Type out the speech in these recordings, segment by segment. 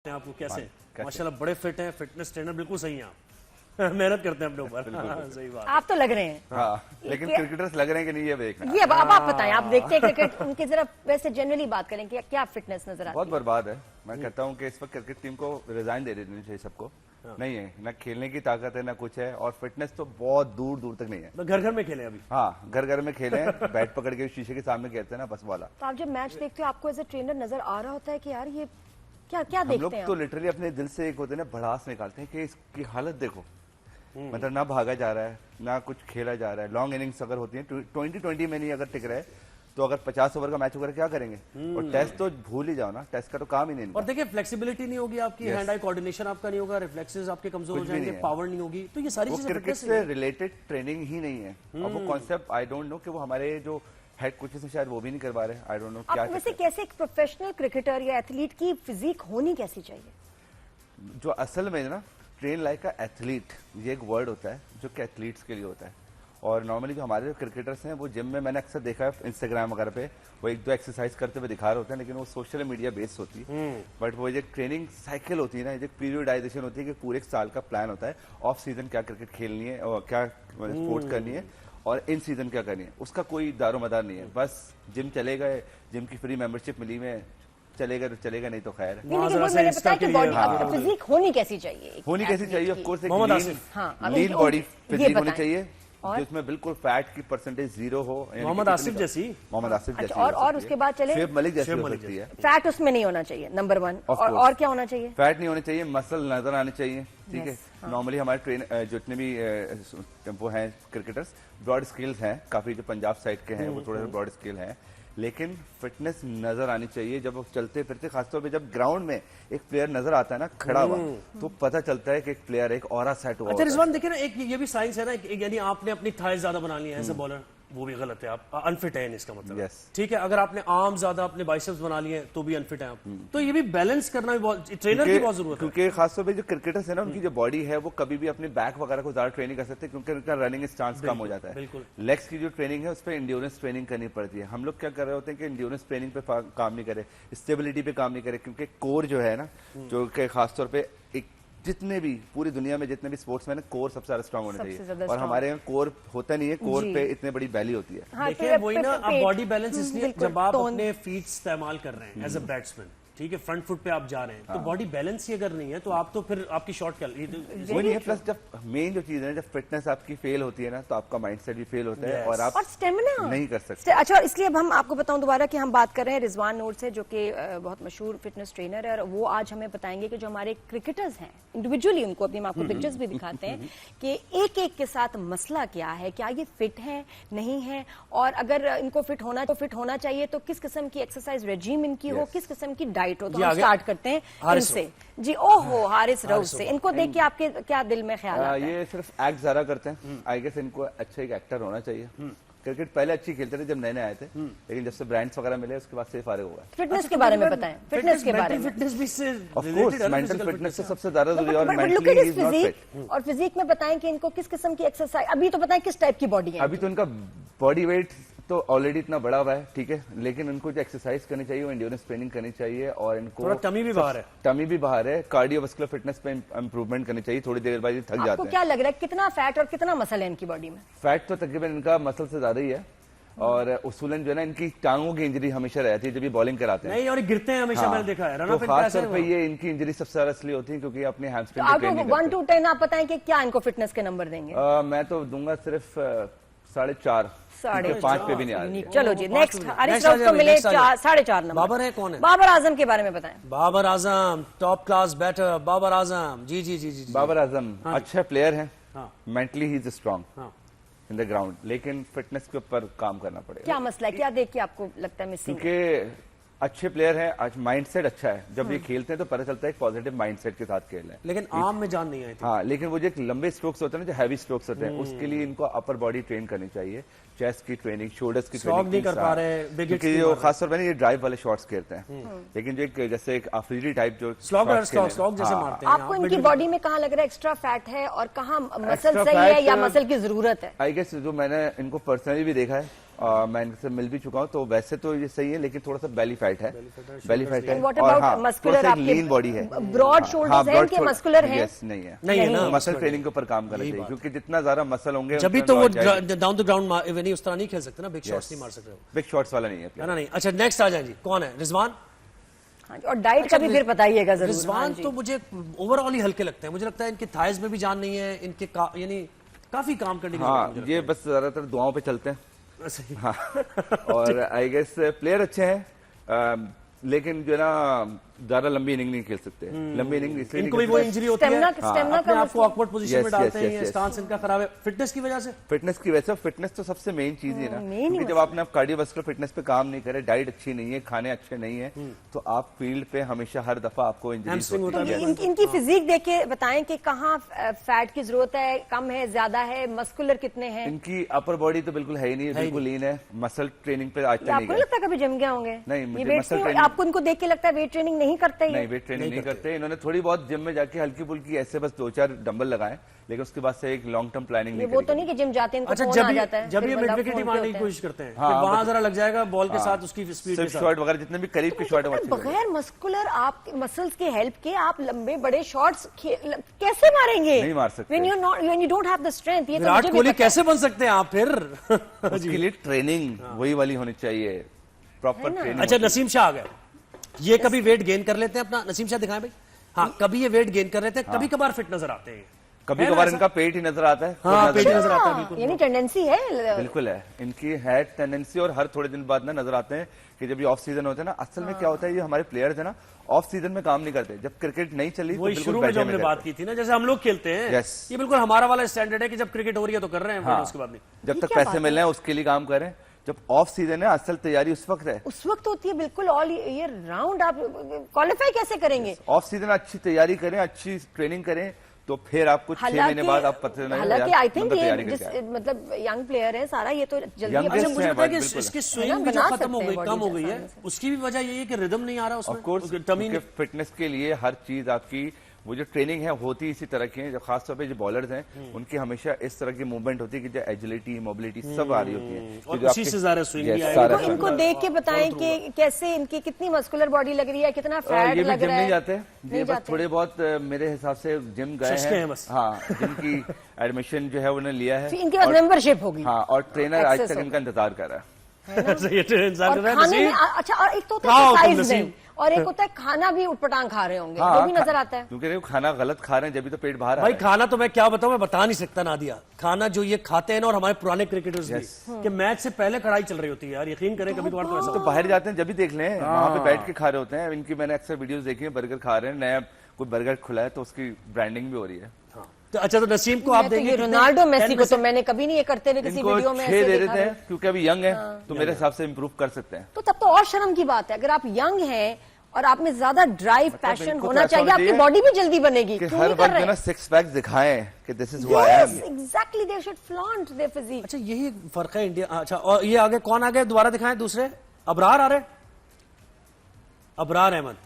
आपको कैसे? माशाल्लाह बड़े फिट हैं, फिटनेस ट्रेनर बिल्कुल सही हैं आप। मेहनत करते हैं अपने ऊपर। सही बात। आप तो लग रहे हैं। हाँ, लेकिन क्रिकेटर्स लग रहे हैं कि नहीं ये देखना। ये अब आप बताएं, आप देखते हैं क्रिकेट उनकी जरा वैसे जनरली बात करें कि क्या फिटनेस नजर आती है? बहुत बर्बाद है। मैं कहता हूँ कि इस वक्त क्रिकेट टीम को रिजाइन दे देनी चाहिए सबको। नहीं है ना, खेलने की ताकत है ना कुछ है, और फिटनेस तो बहुत दूर दूर तक नहीं है। तो घर घर में खेले अभी। हाँ, घर घर में खेले, बैट पकड़ के शीशे के सामने खेलते हैं ना, बस वाला। तो आप जब मैच देखते हो आपको एज ए ट्रेनर नजर आ रहा होता है कि यार ये क्या क्या देखते हैं? हम लोग तो लिटरली अपने दिल से एक होते हैं ना, भड़ास निकालते हैं कि इसकी हालत देखो। मतलब ना भागा जा रहा है, ना कुछ खेला जा रहा है। लॉन्ग इनिंग्स अगर होती है 20-20 में नहीं अगर टिक रहे, तो अगर 50 ओवर का मैच वगैरह क्या करेंगे? और टेस्ट तो भूल ही जाओ ना, टेस्ट का तो काम ही नहीं। और देखिए फ्लेक्सिबिलिटी नहीं होगी आपकी, हैंड आई कोऑर्डिनेशन आपका नहीं होगा, रिफ्लेक्सेस आपके कमजोर हो जाएंगे, पावर नहीं होगी, तो ये सारी चीजें क्रिकेट से रिलेटेड ट्रेनिंग ही नहीं है। और वो कॉन्सेप्ट आई डोंट नो कि वो हमारे जो हेड कोचेस हैं शायद वो भी नहीं करवा रहे। आई डोंट नो क्या। वैसे कैसे एक प्रोफेशनल क्रिकेटर या एथलीट की फिजिक होनी कैसी चाहिए? जो असल में ना ट्रेन लाइक का एथलीट, ये एक वर्ड होता है जो कि एथलीट्स के लिए होता है। और नॉर्मली जो हमारे जो क्रिकेटर्स हैं वो जिम में मैंने अक्सर देखा है इंस्टाग्राम वगैरह पे, वो एक दो एक्सरसाइज करते हुए दिखा रहे होते हैं, लेकिन वो सोशल मीडिया बेस्ड होती है। बट वो जो ट्रेनिंग साइकिल होती है ना, जो पीरियडाइजेशन होती है कि पूरे एक साल का प्लान होता है, ऑफ सीजन क्या क्रिकेट खेलनी है और क्या स्पोर्ट्स करनी है, और इन सीजन क्या करनी है, उसका कोई दारोमदार नहीं है। बस जिम चले गए, जिम की फ्री मेंबरशिप मिली में चलेगा तो चलेगा, नहीं तो खैर। लेकिन वो मैंने बताया कि बॉडी फिजिक होनी कैसी चाहिए? होनी कैसी चाहिए? ऑफ कोर्स एक लीन बॉडी फिजिक होनी चाहिए, जिसमें बिल्कुल फैट की परसेंटेज 0 हो। मोहम्मद आसिफ जैसी। मोहम्मद आसिफ जैसी। और उसके बाद चले शुएब मलिक जैसी हो सकती है। फैट उसमें नहीं होना चाहिए, नंबर 1। और क्या होना चाहिए? फैट नहीं होनी चाहिए, मसल नजर आने चाहिए। ठीक है, नॉर्मली हमारे ट्रेन जितने भी वो हैं क्रिकेटर्स, ब्रॉड स्किल्स हैं काफी, जो पंजाब साइड के हैं वो थोड़े ब्रॉड स्किल हैं, लेकिन फिटनेस नजर आनी चाहिए। जब वो चलते फिरते, खासतौर पे जब ग्राउंड में एक प्लेयर नजर आता है ना खड़ा हुआ, तो पता चलता है कि एक प्लेयर एक ऑरा सेट हुआ। अच्छा रिजवान, देखिए ना, एक ये भी साइंस है ना, यानी आपने अपनी थाइज ज्यादा बना ली है एज अ बॉलर, वो भी गलत है, आप अनफिट है इसका मतलब। ठीक है, अगर आपने आर्म ज्यादा अपने बाइसेप्स बना लिए तो भी अनफिट है आप। तो ये भी बैलेंस करना भी बहुत, ट्रेनर की बहुत जरूरत है। क्योंकि खासतौर पे जो क्रिकेटर्स है ना, उनकी जो बॉडी है वो कभी भी अपने बैक वगैरह को ज्यादा ट्रेनिंग कर सकते हैं, क्योंकि उनका रनिंग चांस कम हो जाता है। लेग्स की जो ट्रेनिंग है उस पर इंड्योरेंस ट्रेनिंग करनी पड़ती है। हम लोग क्या कर रहे होते हैं कि इंड्योरेंस ट्रेनिंग पे काम नहीं करे, स्टेबिलिटी पे काम नहीं करे, क्योंकि कोर जो है ना, जो कि खासतौर पे एक जितने भी पूरी दुनिया में जितने भी स्पोर्ट्समैन है, कोर सबसे ज्यादा स्ट्रांग होना चाहिए, और हमारे यहाँ कोर होता नहीं है। कोर पे इतने बड़ी बैली होती है। हाँ, देखिए वही ना, आप बॉडी बैलेंस इसलिए जब आप अपने फीट इस्तेमाल कर रहे हैं एज अ बैट्समैन, ठीक है, फ्रंट फुट पे आप जा रहे हैं, तो बॉडी बैलेंस ही अगर नहीं है तो आप तो फिर आपकी शॉट क्या वो नहीं है। प्लस जब मेन जो चीज है, जब फिटनेस आपकी फेल होती है ना, तो आपका माइंडसेट भी फेल होता है, और आप स्टेमिना नहीं कर सकते। अच्छा, इसलिए अब हम आपको बताऊं दोबारा कि हम बात कर रहे हैं रिजवान नूर से, जो कि बहुत मशहूर फिटनेस ट्रेनर है, और वो आज हमें बताएंगे कि जो हमारे क्रिकेटर्स हैं इंडिविजुअली, उनको अभी हम आपको पिक्चर्स भी दिखाते हैं कि एक एक के साथ मसला क्या है, क्या ये फिट है नहीं है, और अगर इनको फिट होना चाहिए तो किस किस्म की एक्सरसाइज रेजीम इनकी हो, किस किस्म की डाइट हो। तो हम स्टार्ट करते हैं इनसे जी। ओहो, हारिस रऊफ से। इनको देख के आपके क्या दिल में ख्याल आता है? ये सिर्फ एक्ट ज्यादा करते हैं। आई गेस इनको अच्छा एक एक्टर होना चाहिए। क्रिकेट पहले अच्छी खेलते थे जब नए नए आए थे, लेकिन जब से ब्रांड्स वगैरह मिले उसके बाद से फारिग हुआ। फिटनेस के बारे में बताएं, फिटनेस के बारे में। फिटनेस भी से ऑफ कोर्स मेंटल फिटनेस से सबसे ज्यादा जरूरी है, और मेंटली इज नॉट फिट। और फिजिक में बताएं कि इनको किस किस्म की एक्सरसाइज, अभी तो बताएं किस टाइप की बॉडी है। अभी तो इनका बॉडी वेट तो ऑलरेडी इतना बड़ा हुआ है, ठीक है, लेकिन इनको जो एक्सरसाइज करनी चाहिए वो एंड्योरेंस ट्रेनिंग करनी चाहिए, और इनको टमी भी बाहर है, कार्डियोवास्कुलर फिटनेस पे इंप्रूवमेंट करनी चाहिए। थोड़ी देर बाद थक जाते हैं। आपको क्या लग रहा है कितना फैट और कितना मसल है इनकी बॉडी में? फैट तो तकरीबन इनका मसल से ज्यादा ही है, और उसूलन जो है ना, इनकी टांगों की इंजरी हमेशा रहती है जब ये बॉलिंग कराते हैं। नहीं, और गिरते हैं हमेशा। मैंने देखा है तो खासतौर पे ये इनकी इंजरी सबसे ज्यादा इसलिए होती है क्योंकि अपने हैमस्ट्रिंग पे ट्रेनिंग करते हैं। 1 to 10 आप बताएं कि क्या इनको फिटनेस के नंबर देंगे? मैं तो दूंगा सिर्फ 4.5, 5 पे भी नहीं आ रही। चलो जी, नेक्स्ट हारिस रऊफ को मिले 4.5 नंबर। बाबर है कौन है? बाबर आजम के बारे में बताएं। Babar Azam top class batter, Babar Azam. जी जी जी जी। बाबर आजम अच्छा प्लेयर है, mentally he is strong in the ground, लेकिन फिटनेस के ऊपर काम करना पड़ेगा। क्या मसला है, क्या देख के आपको लगता है मिसिंग? क्योंकि अच्छे प्लेयर हैं, आज माइंडसेट अच्छा है, जब ये खेलते हैं तो पता चलता है एक पॉजिटिव माइंडसेट के साथ खेल रहे हैं, लेकिन आर्म में जान नहीं आई थी। हाँ, लेकिन वो जो एक लंबे स्ट्रोक्स होते हैं ना, जो हैवी स्ट्रोक्स होते हैं, उसके लिए इनको अपर बॉडी ट्रेन करनी चाहिए, चेस्ट की ट्रेनिंग, शोल्डर्स की ट्रेनिंग नहीं कर पा रहे, क्योंकि जो खासतौर पर ये ड्राइव वाले शॉट्स खेलते हैं, लेकिन जो एक जैसे एक अफरीदी टाइप जो स्लॉग जैसे मारते हैं। आपको इनकी बॉडी में कहाँ लग रहा है एक्स्ट्रा फैट है, और कहाँ मसल सही है या मसल की जरूरत है? आई गेस जो मैंने इनको पर्सनली भी देखा है मैं इनसे मिल भी चुका हूँ, तो वैसे तो ये सही है, लेकिन थोड़ा सा बेली फैट है, बेली फैट है। व्हाट और अबाउट मस्कुलर, आपके लीन बॉडी है, ब्रॉड शोल्डर्स हैं कि मस्कुलर है? यस, नहीं है, नहीं है ना, मसल ट्रेनिंग के ऊपर काम करना चाहिए, क्योंकि जितना ज्यादा मसल होंगे जब भी तो वो डाउन द ग्राउंड नहीं उस तरह नहीं खेल सकते ना, बिग शॉट्स नहीं मार सकते, बिग शॉट्स वाला नहीं है ना। नहीं, अच्छा नेक्स्ट आ जाए जी, कौन है? रिजवान। और डाइट का भी फिर बताइएगा जरूर। रिजवान तो मुझे ओवरऑल ही हल्के लगते हैं, मुझे लगता है इनके थाइज में भी जान नहीं है, इनके यानी काफी काम करने की हाँ, जरूरत है मुझे ये बस ज्यादातर दुआओं पे चलते हैं। लगता है। हाँ, और आई गेस प्लेयर अच्छे हैं, लेकिन जो है ना ज्यादा लंबी इनिंग नहीं खेल सकते, लंबी इनिंग इसलिए इनको भी वो इंजरी होती है, स्टेमिना अपने का आप को ऑकवर्ड पोजीशन में डालते हैं, yes. स्टांस इनका खराब है फिटनेस की वजह से। फिटनेस की वजह से, फिटनेस तो सबसे मेन चीज है ना, क्योंकि जब आपने कार्डियोवास्कुलर फिटनेस पे काम नहीं करे, डाइट अच्छी नहीं है, खाने अच्छे नहीं है, तो आप फील्ड पे हमेशा हर दफा आपको इंजरीज होती है। इनकी फिजिक देख के बताएं कि कहाँ फैट की जरूरत है, कम है, ज्यादा है, मस्कुलर कितने हैं? इनकी अपर बॉडी तो बिल्कुल है ही नहीं, बिल्कुल लीन है, मसल ट्रेनिंग पे आज तक नहीं आपको नहीं लगता कभी जिम गए होंगे? नहीं, ये मुझे weight मसल नहीं- ट्रेनिंग, आपको इनको देख के लगता है वेट ट्रेनिंग नहीं करते नहीं वेट ट्रेनिंग नहीं करते। इन्होंने थोड़ी बहुत जिम में जाके हल्की फुल्की ऐसे बस 2-4 डंबल लगाए, लेकिन उसके बाद से एक लॉन्ग टर्म प्लानिंग नहीं वो करी। तो नहीं कि जिम जाते हैं इनको अच्छा, फोन जब आ जाता है, जब फिर ये बंदा मिड विकेट ही फोन पे मारने की होता है। कोशिश करते हैं हाँ, कि वहां जरा लग जाएगा बॉल के साथ उसकी स्पीड के स्विप साथ। शॉट वगैरह जितने भी करीब के शॉट है वो अच्छे लगेंगे। बगैर मस्कुलर आप मसल्स के हेल्प के आप लंबे बड़े शॉट्स कैसे मारेंगे? नहीं मार सकते। when you don't have the strength, ये तो विराट मुझे भी कोहली पता है। कैसे बन सकते हैं आप फिर? उसके लिए ट्रेनिंग वही वाली होनी चाहिए, प्रॉपर ट्रेनिंग। अच्छा, नसीम शाह आ गए, ये कभी वेट गेन कर लेते हैं अपना? नसीम शाह दिखाएं भाई। हाँ, कभी ये वेट गेन कर लेते हैं, कभी कभार फिट नजर आते हैं, कभी कभार इनका पेट ही नजर आता है। हाँ, पेट नजर आता है, हाँ, बिल्कुल यानी टेंडेंसी है। बिल्कुल है, इनकी है टेंडेंसी, और हर थोड़े दिन बाद ना नजर आते हैं कि जब ये ऑफ सीजन होते हैं ना, असल में क्या होता है, ये हमारे प्लेयर्स है ना ऑफ सीजन में काम नहीं करते, जब क्रिकेट नहीं चली तो वही बिल्कुल शुरू में जो बैठे हमने में बात रहते की थी ना, जैसे हम लोग खेलते हैं, Yes. ये बिल्कुल हमारा वाला स्टैंडर्ड है कि जब क्रिकेट हो रही है तो कर रहे हैं, हाँ, उसके बाद नहीं। जब ये तक क्या पैसे बात मिल रहे हैं उसके लिए काम करें, जब ऑफ सीजन है असल तैयारी उस वक्त है। उस वक्त होती है बिल्कुल, ऑल ईयर राउंड आप क्वालिफाई कैसे करेंगे? ऑफ सीजन अच्छी तैयारी करें, अच्छी ट्रेनिंग करें, तो फिर आप कुछ 6 महीने बाद आप पता नहीं हालांकि आई थिंक ये तैयारी जिस करके आए। मतलब यंग प्लेयर है सारा, ये तो जल्दी Youngest अच्छा, अपने- मुझे है, लगता है कि बिल्कुल। इसकी स्विंग भी जो बना खत्म हो सकते गई, हैं कम हो body गई है, आसानी से। उसकी भी वजह यही है कि रिदम नहीं आ रहा उसमें, ऑफ कोर्स, उसकी टमी नहीं। फिटनेस के लिए हर चीज आपकी वो जो ट्रेनिंग है होती इसी तरह की है, जो खासतौर पे जो बॉलर्स हैं उनकी हमेशा इस तरह की मूवमेंट होती है कि जो एजिलिटी, मोबिलिटी सब आ रही होती है, और जो उसी आपके- से ज़्यादा swing भी Yes, आएगी। सारा तो swing। इनको देख के बताएं कि कैसे इनकी कितनी मस्कुलर बॉडी लग रही है, कितना फैट ये भी लग जिम रहा नहीं है? जाते, नहीं ये बस जाते। थोड़े बहुत मेरे हिसाब से जिम गए शशके हैं बस। हाँ, जिम की एडमिशन जो है उन्होंने लिया है, फिर इनके पास मेंबरशिप होगी। हाँ, और ट्रेनर आज Access तक इनका इंतजार कर रहा है। ये तो इंसान और कर रहा है, खाने में नसीब। अच्छा, और एक तो होता कहाँ है हो तुम, एक्सरसाइज नसीब? में, और एक होता है खाना भी उटपटांग खा रहे होंगे, हाँ, वो भी नजर आता है। क्योंकि देखो खाना गलत खा रहे हैं, जब भी तो पेट बाहर आ भाई रहा है। खाना तो मैं क्या बताऊं, मैं बता नहीं सकता नादिया, खाना जो ये खाते हैं ना, और हमारे पुराने क्रिकेटर्स भी, कि मैच से पहले कढ़ाई चल रही होती है यार, यकीन करें कभी कभार तो ऐसा। तो बाहर जाते हैं जब भी देख लें, वहां पे बैठ के खा रहे होते हैं। इनकी मैंने अक्सर वीडियोस देखी है, बर्गर खा रहे हैं, नया कोई बर्गर खुला है तो उसकी ब्रांडिंग भी हो रही है। हाँ। तो अच्छा, तो नसीम को आप मैं तो देंगे ये कितने? रोनाल्डो 10 मेसी में को से- तो मैंने कभी नहीं ये करते हुए किसी इनको वीडियो में 6 ऐसे दे देखा देते है। हैं क्योंकि अभी यंग है, तो मेरे हिसाब से इम्प्रूव कर सकते हैं। तो तब तो और शर्म की बात है, अगर आप यंग हैं और आप में ज्यादा ड्राइव, पैशन इनको तो होना ऐसा चाहिए, होना आपकी चाहिए बॉडी भी जल्दी बनेगी, कि क्यों हर नहीं कर वक्त रहे जो ना हैं? 6 पैक दिखाएं कि this is who I am. Exactly, they should flaunt their physique. अच्छा, यही फर्क है इंडिया। अच्छा, और ये आगे कौन आ गए, दोबारा दिखाएं दूसरे? अबरार आ रहे, अबरार अहमद।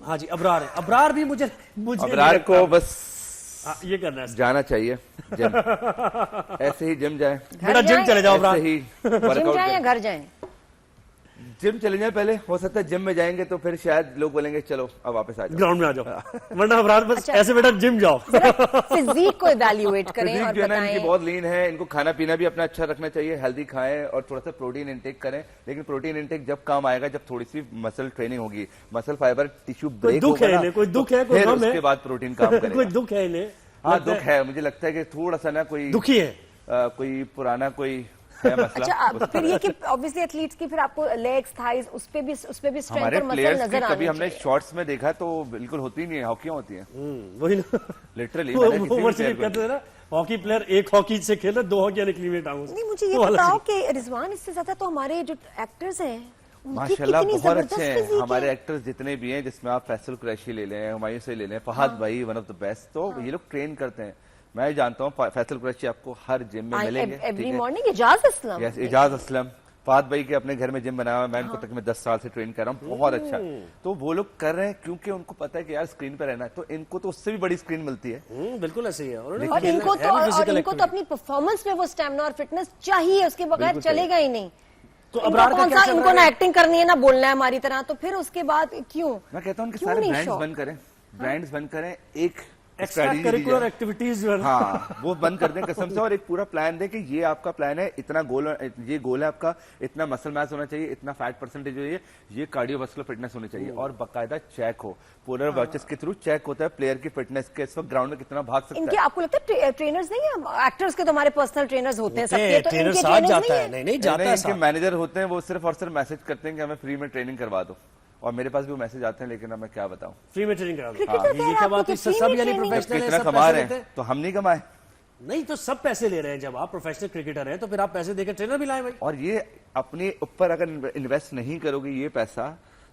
हाँ जी, अबरार है। अबरार भी मुझे अबरार को बस हाँ, ये करना है, जाना चाहिए जिम, ऐसे ही जिम जाए, बेटा जिम चले जाओ अबरार। ऐसे ही जिम वर्कआउट जाए या करें। घर जाए? जिम चले जाए पहले, हो सकता है जिम में जाएंगे तो फिर शायद लोग बोलेंगे चलो अब वापस आ जाओ। ग्राउंड में आ जाओ, वरना अबरार बस अच्छा। ऐसे बेटा जिम जाओ। फिजिक को इवैल्यूएट करें फिजिक और जो है ना इनकी बताएं। बहुत लीन है, इनको खाना पीना भी अपना अच्छा रखना चाहिए, हेल्दी खाएं और थोड़ा सा प्रोटीन इंटेक करें, लेकिन प्रोटीन इंटेक जब काम आएगा जब थोड़ी सी मसल ट्रेनिंग होगी, मसल फाइबर टिश्यू कोई ब्रेक दुख होगा है ना, इन्हें, कोई दुख है, कोई फिर गम है। उसके बाद प्रोटीन काम कोई करेगा। दुख है इन्हें, हाँ, लगता दुख है, मुझे लगता है कि थोड़ा सा ना कोई दुखी है। कोई पुराना कोई है मसला। अच्छा, फिर ये कि ऑब्वियसली एथलीट्स की फिर आपको लेग्स, थाइज, उस पे भी स्ट्रेंथ हमारे और मसल प्लेयर्स की नजर आनी कभी हमने चाहिए। शॉर्ट्स में देखा तो बिल्कुल होती ही नहीं है, हॉकियां होती हैं वही ना, लिटरली। ओवर स्लिप कहते हैं ना, हॉकी प्लेयर एक हॉकी से खेले, 2 हॉकियां निकली हुई टांगों से। नहीं, मुझे ये वो अलग बताओ कि रिजवान, इससे ज्यादा तो हमारे जो एक्टर्स हैं उनकी माशाल्लाह कितनी बहुत जबरदस्त अच्छे हैं फिजिक हमारे है। एक्टर्स जितने भी हैं, जिसमें आप फैसल कुरैशी ले लें, हुमायूं से ले लें, फहद भाई वन ऑफ द बेस्ट, तो ये लोग ट्रेन करते हैं। मैं जानता हूँ फैसल कुरैशी आपको हर जिम में मिलेंगे। Every morning Ijaz Aslam, yes, Ijaz Aslam, फाद भाई के अपने घर में जिम बनाया हुआ है, मैं इनको तक मैं 10 साल से ट्रेन कर रहा हूँ, बहुत अच्छा। तो वो लोग कर रहे हैं क्योंकि उनको पता है कि यार स्क्रीन पे रहना है, तो इनको तो उससे भी बड़ी स्क्रीन मिलती है। बिल्कुल ऐसे ही है। और इनको तो अपनी परफॉर्मेंस में वो स्टैमिना और फिटनेस चाहिए, उसके बगैर चलेगा ही नहीं। तो अबरार का क्या इनको ना एक्टिंग करनी है ना बोलना है हमारी तरह, तो फिर उसके बाद क्यों? मैं कहता हूँ कि सारे ब्रांड्स बंद करें, ब्रांड्स बंद करें, एक एक्स्ट्रा करिकुलर एक्टिविटीज जो है हाँ वो बंद कर दें कसम से, और एक पूरा प्लान दें कि ये आपका प्लान है, इतना गोल, ये गोल है आपका, इतना मसल मास होना चाहिए, इतना फैट परसेंटेज चाहिए, ये कार्डियोवास्कुलर फिटनेस होनी चाहिए, और बाकायदा चेक हो, पोलर वॉचेस के थ्रू चेक होता है प्लेयर की फिटनेस के, इस वक्त ग्राउंड में कितना भाग सकता है। आपको लगता है ट्रेनर्स नहीं है? एक्टर्स के तो हमारे पर्सनल ट्रेनर्स होते हैं सबके, तो ट्रेनर इनके साथ ट्रेनर्स जाता नहीं है? नहीं जाता है। इनके मैनेजर होते हैं, वो सिर्फ और सिर्फ मैसेज करते हैं कि हमें फ्री में ट्रेनिंग करवा दो, और मेरे पास भी वो मैसेज आते हैं, लेकिन अब मैं क्या बताऊं, फ्री में ट्रेनिंग करा दो। क्रिकेटर ये क्या बात है? सब यानी प्रोफेशनल है, इतना सब कमा पैसे रहे लेते हैं हैं। तो हम नहीं कमाए? नहीं तो सब पैसे ले रहे हैं, जब आप प्रोफेशनल क्रिकेटर हैं तो फिर आप पैसे देकर ट्रेनर भी लाए भाई। और ये अपने ऊपर अगर इन्वेस्ट नहीं करोगे ये पैसा,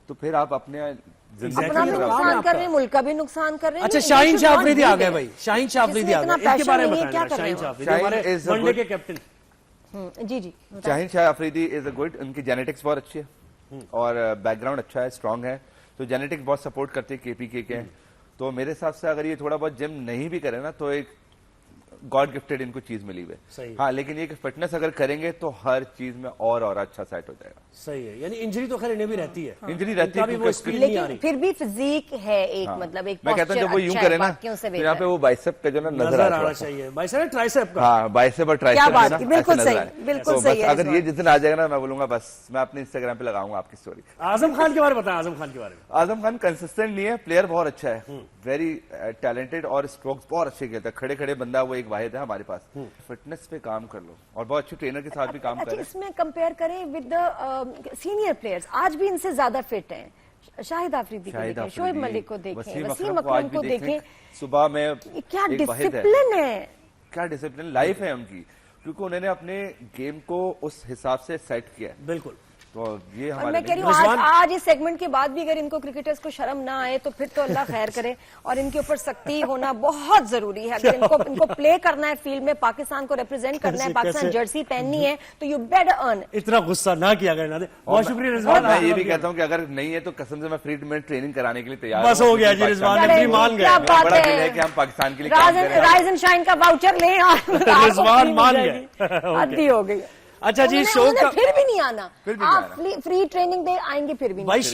तो फिर आप अपने अपना भी नुकसान कर रहे हैं, मुल्क का भी नुकसान कर रहे हैं। अच्छा, शाहीन शाह अफरीदी आ गए भाई, शाहीन शाह अफरीदी आ गए, इनके बारे में बताएं। शाहीन शाह अफरीदी हमारे वनडे के कैप्टन। जी Shaheen Shah Afridi is a good, उनकी जेनेटिक्स बहुत अच्छी है और बैकग्राउंड अच्छा है, स्ट्रांग है, तो जेनेटिक्स बहुत सपोर्ट करती है केपीके के। तो मेरे हिसाब से अगर ये थोड़ा बहुत जिम नहीं भी करे ना, तो एक गॉड गिफ्टेड इनको चीज मिली हुई है। हाँ, लेकिन ये कि फिटनेस अगर करेंगे तो हर चीज में और अच्छा सेट हो जाएगा। सही है, यानी इंजरी तो खैर इन्हें भी रहती है, इंजरी रहती है, वो स्पीड नहीं आ रही, लेकिन फिर भी फिजिक है एक, मतलब एक मैं कहता हूँ जब वो यूं करे ना, तो यहाँ पे वो बाइसेप का जो ना नजर आना चाहिए, बाइसेप ट्राइसेप का। हाँ, बाइसेप और ट्राइसेप, बिल्कुल सही, बिल्कुल सही है। अगर ये जिस दिन आ जाएगा ना, मैं बोलूंगा बस मैं अपने इंस्टाग्राम पे लगाऊंगा आपकी स्टोरी। आजम खान के बारे में बताएं, आजम खान के बारे में। आजम खान कंसिस्टेंट नहीं है, प्लेयर बहुत अच्छा है, वेरी टैलेंटेड, और स्ट्रोक्स बहुत अच्छे खेलता है, खड़े खड़े बंदा वो एक वाहिद है हमारे पास। फिटनेस पे काम कर लो और बहुत अच्छे ट्रेनर के साथ भी काम करें। इसमें कंपेयर करें विद द सीनियर प्लेयर्स, आज भी इनसे ज्यादा फिट हैं। शाहिद अफरीदी को देखें, शोएब मलिक को देखें, वसीम अकरम को देखें, सुबह में क्या डिसिप्लिन है, क्या डिसिप्लिन लाइफ है उनकी, क्योंकि उन्होंने अपने गेम को उस हिसाब से सेट किया है। बिल्कुल। तो ये और मैं कह रही हूँ आज इस सेगमेंट के बाद भी अगर इनको क्रिकेटर्स को शर्म ना आए तो फिर तो अल्लाह खैर करे, और इनके ऊपर सख्ती होना बहुत जरूरी है। अगर इनको प्ले करना है फील्ड में, पाकिस्तान को रिप्रेजेंट करना है, पाकिस्तान जर्सी पहननी है, तो यू बेटर अर्न। इतना गुस्सा ना किया करना दे। बहुत शुक्रिया रिजवान। मैं ये भी कहता हूँ कि अगर नहीं है तो कसम से मैं फ्री में ट्रेनिंग कराने के लिए तैयार। बस हो गया जी, रिजवान ने मान गए। बड़ा दिल है कि हम पाकिस्तान के लिए राइज एंड शाइन का वाउचर ले, रिजवान मान गए, हद हो गई। अच्छा जी, शो का फिर भी नहीं आना, आप फ्री ट्रेनिंग दे आएंगे फिर भी नहीं।